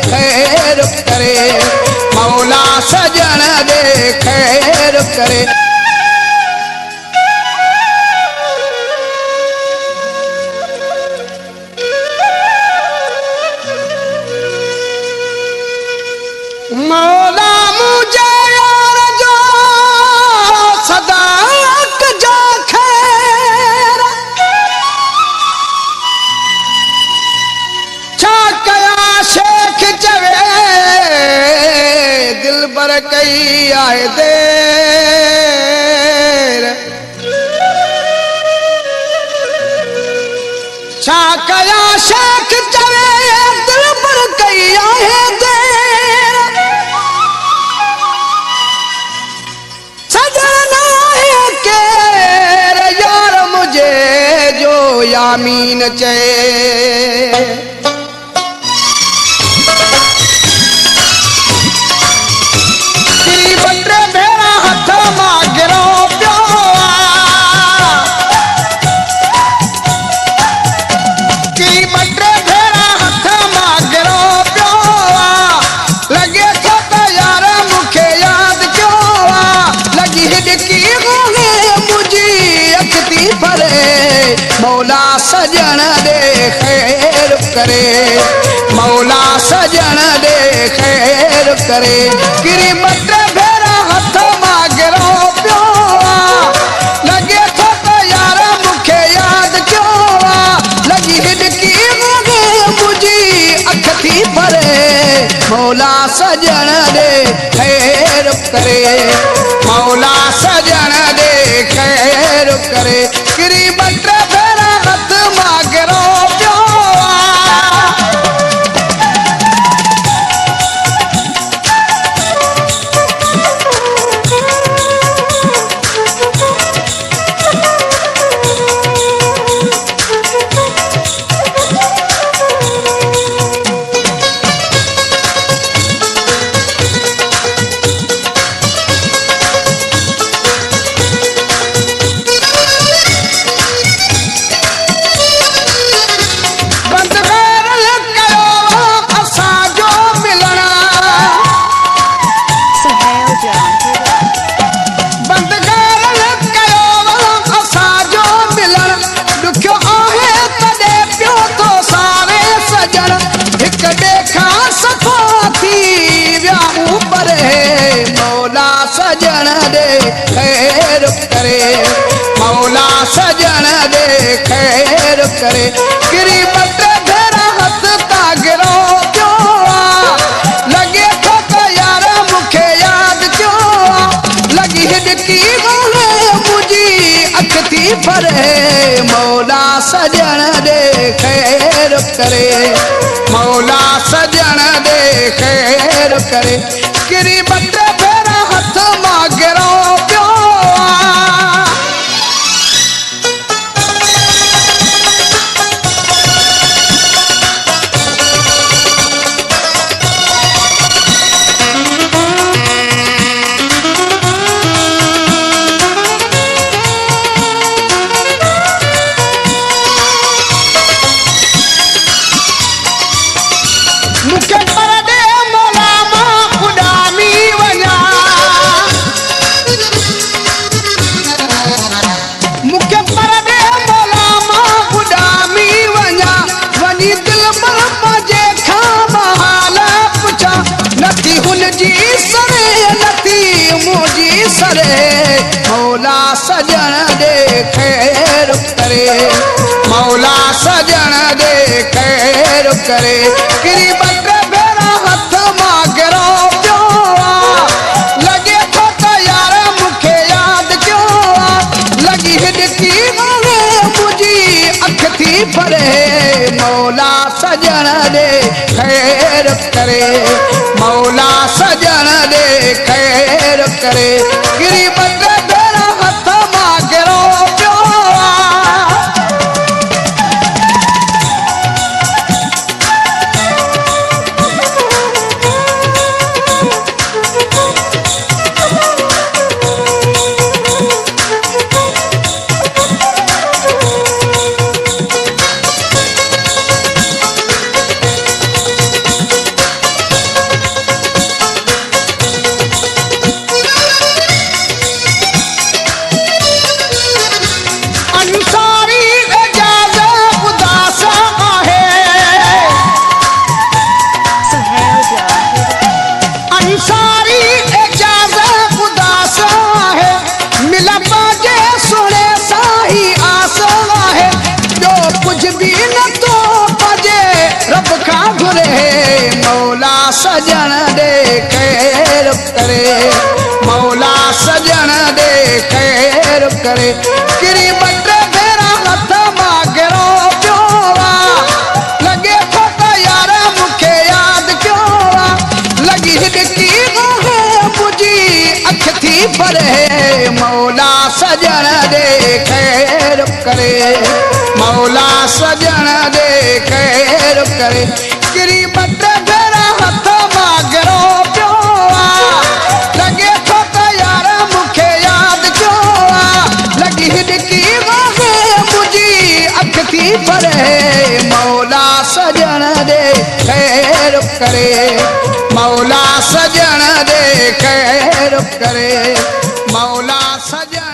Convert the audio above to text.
खैर करे, मौला सजन दे खैर करे। मौला मुझे यार जो सदा जा खैर, छा कया शेख चवे दिल बर कई आए देर, छा कया शेख चवे दिल बर कई आए देर, सजना है केर यार मुझे जो यामीन चे, मौला सजन दे खैर करे, मौला सजन दे खैर करे। गिरी मट भेरा हथ मागरो पियो लगे थो तो यार मुखे याद क्यों लगी हिडकी मुझी अख थी भरे, मौला सजन दे खैर करे, मौला सजन दे खैर करे। गिरी मट भेरा हथ मागरो पियो सजन दे खैर करे, मौला सजन दे खैर करे। गिरी मट भेरा हथ तागरो क्यों लगे थो तो यार मुखे याद क्यों लगी हिडकी मुझी अख थी भरे, मौला सजन दे खैर करे, मौला सजन दे खैर करे। गिरी मट भेरा हथ मागरो पियो मुखे पर दे मौला मां उडामी वञा, मुखे पर दे मौला मां उडामी वञा, वञी दिल पर मुझे खां हाल पुछा, नथी हुनजी सरे नथी मुंहिंजी सरे, मौला सजन दे खैर करे, मौला सजन दे खैर करे। गिरी मट भेरा हथ मागरो पियो लगे थो तो यार मुखे याद क्यों लगी हिडकी मुझी अख थी भरे, मौला सजन दे खैर करे, मौला सजन दे खैर करे। गिरी मट भेरा हथ मागरो पियो बि न तो पजे रब खां घुरे मौला सजण दे खैर करे मौला सजण दे खैर करे किरी बट भेरा हथ मां गिरो पियो लगे थो त यार मूंखे यादि कयो लगी हिडकी मुंहिंजी अख थी भरे मौला सजण दे खैर करे मौला सजण दे खैर करे किरी बट भेरा हथ मां गिरो पियो लगे थो त यार मूंखे यादि कयो लगी हिडकी मुंहिंजी अख थी भरे मौला सजण दे खैर करे मौला सजण दे खैर करे मौला सजण